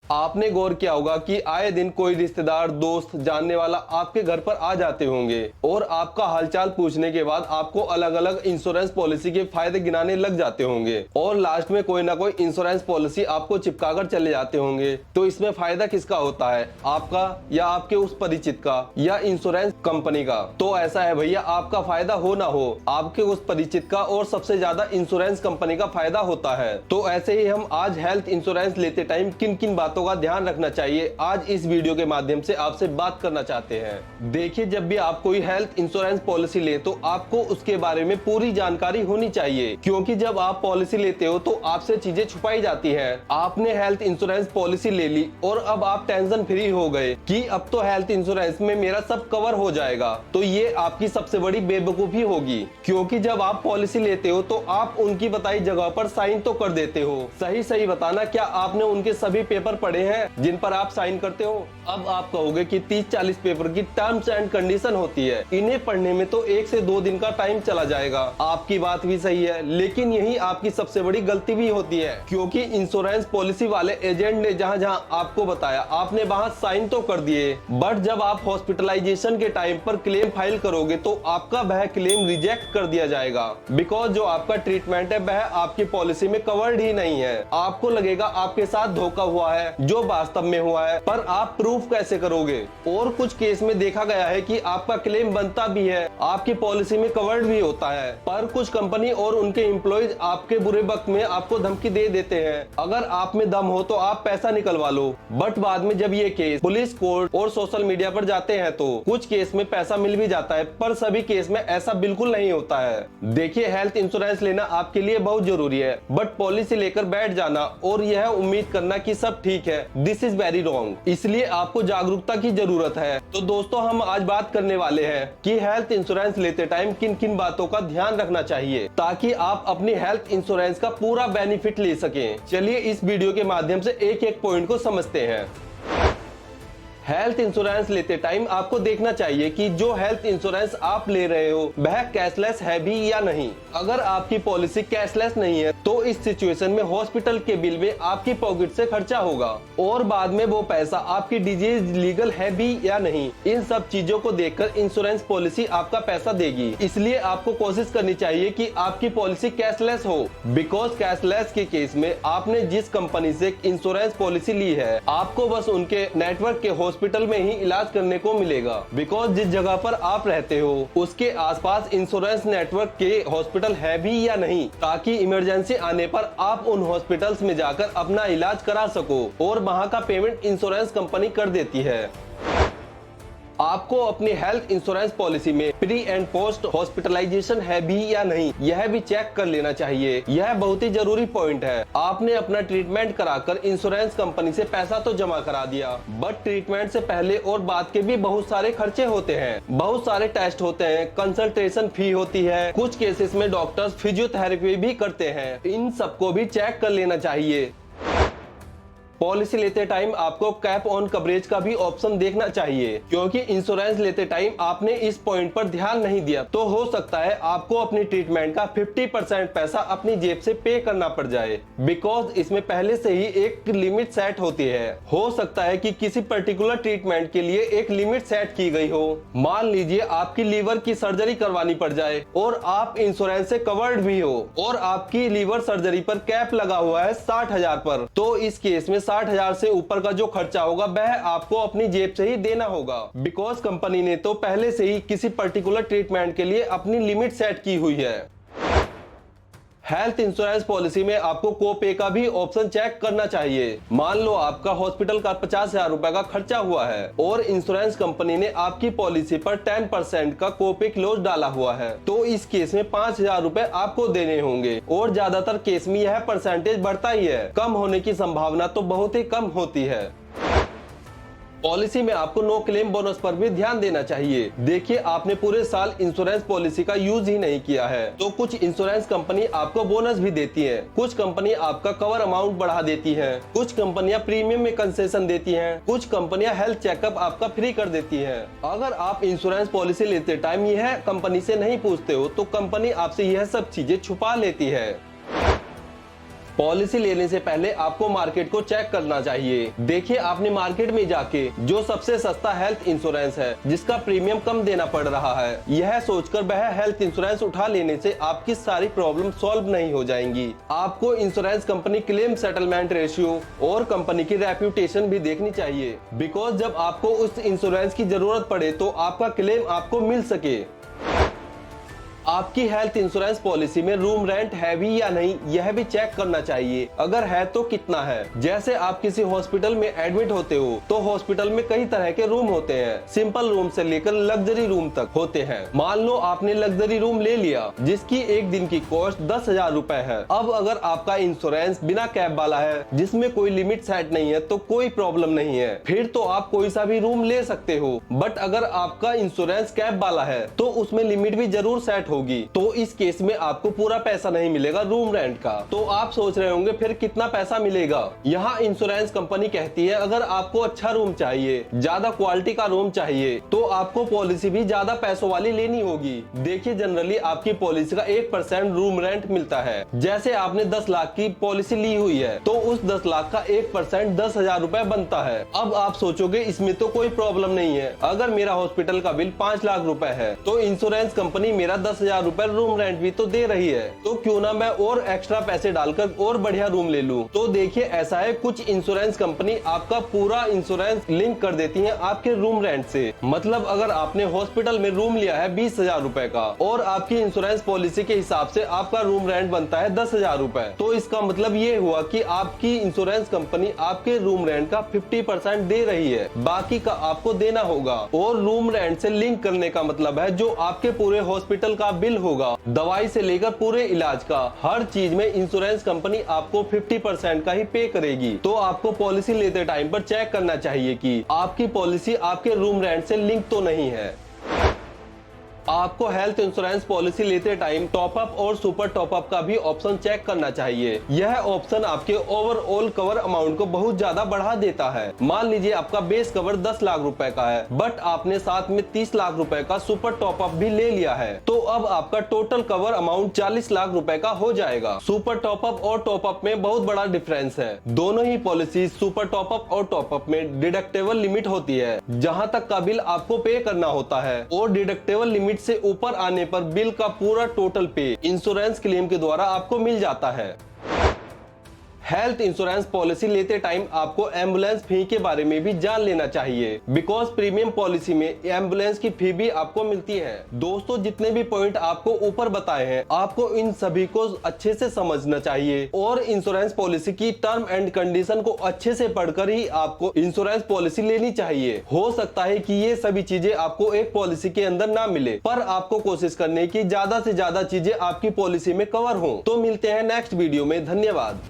आपने गौर किया होगा कि आए दिन कोई रिश्तेदार, दोस्त, जानने वाला आपके घर पर आ जाते होंगे और आपका हालचाल पूछने के बाद आपको अलग अलग इंश्योरेंस पॉलिसी के फायदे गिनाने लग जाते होंगे और लास्ट में कोई ना कोई इंश्योरेंस पॉलिसी आपको चिपकाकर चले जाते होंगे। तो इसमें फायदा किसका होता है, आपका या आपके उस परिचित का या इंश्योरेंस कंपनी का? तो ऐसा है भैया, आपका फायदा हो ना हो, आपके उस परिचित का और सबसे ज्यादा इंश्योरेंस कंपनी का फायदा होता है। तो ऐसे ही हम आज हेल्थ इंश्योरेंस लेते टाइम किन किन बातों का ध्यान रखना चाहिए, आज इस वीडियो के माध्यम से आपसे बात करना चाहते हैं। देखिए, जब भी आप कोई हेल्थ इंश्योरेंस पॉलिसी ले तो आपको उसके बारे में पूरी जानकारी होनी चाहिए, क्योंकि जब आप पॉलिसी लेते हो तो आपसे चीजें छुपाई जाती हैं। आपने हेल्थ इंश्योरेंस पॉलिसी ले ली और अब आप टेंशन फ्री हो गए कि अब तो हेल्थ इंश्योरेंस में मेरा सब कवर हो जाएगा, तो ये आपकी सबसे बड़ी बेवकूफी होगी। क्योंकि जब आप पॉलिसी लेते हो तो आप उनकी बताई जगह पर साइन तो कर देते हो। सही सही बताना, क्या आपने उनके सभी पेपर पढ़े हैं जिन पर आप साइन करते हो? अब आप कहोगे कि 30-40 पेपर की टर्म्स एंड कंडीशन होती है, इन्हें पढ़ने में तो 1 से 2 दिन का टाइम चला जाएगा। आपकी बात भी सही है, लेकिन यही आपकी सबसे बड़ी गलती भी होती है, क्योंकि इंश्योरेंस पॉलिसी वाले एजेंट ने जहां जहां आपको बताया आपने वहां साइन तो कर दिए, बट जब आप हॉस्पिटलाइजेशन के टाइम पर क्लेम फाइल करोगे तो आपका वह क्लेम रिजेक्ट कर दिया जाएगा, बिकॉज जो आपका ट्रीटमेंट है वह आपकी पॉलिसी में कवर्ड ही नहीं है। आपको लगेगा आपके साथ धोखा हुआ है, जो वास्तव में हुआ है, पर आप प्रूफ कैसे करोगे? और कुछ केस में देखा गया है कि आपका क्लेम बनता भी है, आपकी पॉलिसी में कवर्ड भी होता है, पर कुछ कंपनी और उनके एम्प्लॉइज आपके बुरे वक्त में आपको धमकी दे देते हैं, अगर आप में दम हो तो आप पैसा निकलवा लो। बट बाद में जब ये केस पुलिस, कोर्ट और सोशल मीडिया पर जाते हैं तो कुछ केस में पैसा मिल भी जाता है, पर सभी केस में ऐसा बिल्कुल नहीं होता है। देखिए, हेल्थ इंश्योरेंस लेना आपके लिए बहुत जरूरी है, बट पॉलिसी लेकर बैठ जाना और यह उम्मीद करना कि सब ठीक है, दिस इज वेरी रॉन्ग। इसलिए आपको जागरूकता की जरूरत है। तो दोस्तों, हम आज बात करने वाले हैं कि हेल्थ इंश्योरेंस लेते टाइम किन किन बातों का ध्यान रखना चाहिए ताकि आप अपनी हेल्थ इंश्योरेंस का पूरा बेनिफिट ले सकें। चलिए इस वीडियो के माध्यम से एक एक पॉइंट को समझते हैं। हेल्थ इंश्योरेंस लेते टाइम आपको देखना चाहिए कि जो हेल्थ इंश्योरेंस आप ले रहे हो वह कैशलेस है भी या नहीं। अगर आपकी पॉलिसी कैशलेस नहीं है तो इस सिचुएशन में हॉस्पिटल के बिल में आपकी पॉकेट से खर्चा होगा और बाद में वो पैसा आपकी डिजीज लीगल है भी या नहीं। इन सब चीजों को देखकर इंश्योरेंस पॉलिसी आपका पैसा देगी। इसलिए आपको कोशिश करनी चाहिए कि आपकी पॉलिसी कैशलेस हो, बिकॉज कैशलेस के केस में आपने जिस कंपनी से इंश्योरेंस पॉलिसी ली है आपको बस उनके नेटवर्क के हॉस्पिटल में ही इलाज करने को मिलेगा, बिकॉज जिस जगह पर आप रहते हो उसके आसपास इंश्योरेंस नेटवर्क के हॉस्पिटल है भी या नहीं, ताकि इमरजेंसी आने पर आप उन हॉस्पिटल्स में जाकर अपना इलाज करा सको और वहां का पेमेंट इंश्योरेंस कंपनी कर देती है। आपको अपनी हेल्थ इंश्योरेंस पॉलिसी में प्री एंड पोस्ट हॉस्पिटलाइजेशन है भी या नहीं, यह भी चेक कर लेना चाहिए। यह बहुत ही जरूरी पॉइंट है। आपने अपना ट्रीटमेंट कराकर इंश्योरेंस कंपनी से पैसा तो जमा करा दिया, बट ट्रीटमेंट से पहले और बाद के भी बहुत सारे खर्चे होते हैं, बहुत सारे टेस्ट होते हैं, कंसल्टेशन फी होती है, कुछ केसेस में डॉक्टर्स फिजियोथेरेपी भी करते हैं। इन सबको भी चेक कर लेना चाहिए। पॉलिसी लेते टाइम आपको कैप ऑन कवरेज का भी ऑप्शन देखना चाहिए, क्योंकि इंश्योरेंस लेते टाइम आपने इस पॉइंट पर ध्यान नहीं दिया तो हो सकता है आपको अपनी ट्रीटमेंट का 50% पैसा अपनी जेब से पे करना पड़ जाए, बिकॉज इसमें पहले से ही एक लिमिट सेट होती है। हो सकता है कि किसी पर्टिकुलर ट्रीटमेंट के लिए एक लिमिट सेट की गई हो। मान लीजिए आपकी लीवर की सर्जरी करवानी पड़ जाए और आप इंश्योरेंस से कवर्ड भी हो और आपकी लीवर सर्जरी पर कैप लगा हुआ है 60,000 पर, तो इस केस में 60,000 से ऊपर का जो खर्चा होगा वह आपको अपनी जेब से ही देना होगा, बिकॉज कंपनी ने तो पहले से ही किसी पर्टिकुलर ट्रीटमेंट के लिए अपनी लिमिट सेट की हुई है। हेल्थ इंश्योरेंस पॉलिसी में आपको कोपे का भी ऑप्शन चेक करना चाहिए। मान लो आपका हॉस्पिटल का 50,000 रुपए का खर्चा हुआ है और इंश्योरेंस कंपनी ने आपकी पॉलिसी पर 10% का कोपे क्लोज डाला हुआ है, तो इस केस में 5,000 रुपए आपको देने होंगे और ज्यादातर केस में यह परसेंटेज बढ़ता ही है, कम होने की संभावना तो बहुत ही कम होती है। पॉलिसी में आपको नो क्लेम बोनस पर भी ध्यान देना चाहिए। देखिए, आपने पूरे साल इंश्योरेंस पॉलिसी का यूज ही नहीं किया है तो कुछ इंश्योरेंस कंपनी आपको बोनस भी देती है, कुछ कंपनी आपका कवर अमाउंट बढ़ा देती है, कुछ कंपनियां प्रीमियम में कंसेशन देती हैं, कुछ कंपनियां हेल्थ चेकअप आपका फ्री कर देती हैं। अगर आप इंश्योरेंस पॉलिसी लेते टाइम यह कंपनी से नहीं पूछते हो तो कंपनी आपसे यह सब चीजें छुपा लेती है। पॉलिसी लेने से पहले आपको मार्केट को चेक करना चाहिए। देखिए आपने मार्केट में जाके जो सबसे सस्ता हेल्थ इंश्योरेंस है जिसका प्रीमियम कम देना पड़ रहा है, यह सोचकर वह हेल्थ इंश्योरेंस उठा लेने से आपकी सारी प्रॉब्लम सॉल्व नहीं हो जाएंगी। आपको insurance company claim settlement ratio और कंपनी की रेप्यूटेशन भी देखनी चाहिए, बिकॉज जब आपको उस इंश्योरेंस की जरूरत पड़े तो आपका क्लेम आपको मिल सके। आपकी हेल्थ इंश्योरेंस पॉलिसी में रूम रेंट है भी या नहीं, यह भी चेक करना चाहिए। अगर है तो कितना है। जैसे आप किसी हॉस्पिटल में एडमिट होते हो तो हॉस्पिटल में कई तरह के रूम होते हैं, सिंपल रूम से लेकर लग्जरी रूम तक होते हैं। मान लो आपने लग्जरी रूम ले लिया जिसकी एक दिन की कॉस्ट 10,000 रुपए है। अब अगर आपका इंश्योरेंस बिना कैप वाला है जिसमें कोई लिमिट सेट नहीं है तो कोई प्रॉब्लम नहीं है, फिर तो आप कोई सा भी रूम ले सकते हो। बट अगर आपका इंश्योरेंस कैप वाला है तो उसमें लिमिट भी जरूर सेट होगी, तो इस केस में आपको पूरा पैसा नहीं मिलेगा रूम रेंट का। तो आप सोच रहे होंगे फिर कितना पैसा मिलेगा। यहाँ इंश्योरेंस कंपनी कहती है अगर आपको अच्छा रूम चाहिए, ज्यादा क्वालिटी का रूम चाहिए, तो आपको पॉलिसी भी ज्यादा पैसों वाली लेनी होगी। देखिए जनरली आपकी पॉलिसी का 1% रूम रेंट मिलता है। जैसे आपने 10 लाख की पॉलिसी ली हुई है तो उस 10 लाख का 1% 10,000 रुपए बनता है। अब आप सोचोगे इसमें तो कोई प्रॉब्लम नहीं है, अगर मेरा हॉस्पिटल का बिल 5 लाख रुपए है तो इंश्योरेंस कंपनी मेरा 10,000 रुपए रूम रेंट भी तो दे रही है, तो क्यों ना मैं और एक्स्ट्रा पैसे डालकर और बढ़िया रूम ले लूं। तो देखिए ऐसा है, कुछ इंश्योरेंस कंपनी आपका पूरा इंश्योरेंस लिंक कर देती है आपके रूम रेंट से। मतलब अगर आपने हॉस्पिटल में रूम लिया है 20,000 रुपए का और आपकी इंश्योरेंस पॉलिसी के हिसाब से आपका रूम रेंट बनता है 10,000 रुपए, तो इसका मतलब ये हुआ कि आपकी इंश्योरेंस कंपनी आपके रूम रेंट का 50% दे रही है, बाकी का आपको देना होगा। और रूम रेंट से लिंक करने का मतलब है जो आपके पूरे हॉस्पिटल का बिल होगा, दवाई से लेकर पूरे इलाज का, हर चीज में इंश्योरेंस कंपनी आपको 50% का ही पे करेगी। तो आपको पॉलिसी लेते टाइम पर चेक करना चाहिए कि आपकी पॉलिसी आपके रूम रेंट से लिंक तो नहीं है। आपको हेल्थ इंश्योरेंस पॉलिसी लेते टाइम टॉप अप और सुपर टॉप अप का भी ऑप्शन चेक करना चाहिए। यह ऑप्शन आपके ओवरऑल कवर अमाउंट को बहुत ज्यादा बढ़ा देता है। मान लीजिए आपका बेस कवर 10 लाख रुपए का है, बट आपने साथ में 30 लाख रुपए का सुपर टॉप अप भी ले लिया है, तो अब आपका टोटल कवर अमाउंट 40 लाख रुपए का हो जाएगा। सुपर टॉप अप और टॉप अप में बहुत बड़ा डिफरेंस है। दोनों ही पॉलिसी सुपर टॉप अप और टॉप अप में डिडक्टेबल लिमिट होती है, जहां तक का बिल आपको पे करना होता है, और डिडक्टेबल लिमिट से ऊपर आने पर बिल का पूरा टोटल पे इंश्योरेंस क्लेम के द्वारा आपको मिल जाता है। हेल्थ इंश्योरेंस पॉलिसी लेते टाइम आपको एम्बुलेंस फी के बारे में भी जान लेना चाहिए, बिकॉज प्रीमियम पॉलिसी में एम्बुलेंस की फी भी आपको मिलती है। दोस्तों जितने भी पॉइंट आपको ऊपर बताए हैं, आपको इन सभी को अच्छे से समझना चाहिए और इंश्योरेंस पॉलिसी की टर्म एंड कंडीशन को अच्छे से पढ़कर ही आपको इंश्योरेंस पॉलिसी लेनी चाहिए। हो सकता है कि ये सभी चीजें आपको एक पॉलिसी के अंदर ना मिले, पर आपको कोशिश करने की ज्यादा से ज्यादा चीजें आपकी पॉलिसी में कवर हो। तो मिलते हैं नेक्स्ट वीडियो में। धन्यवाद।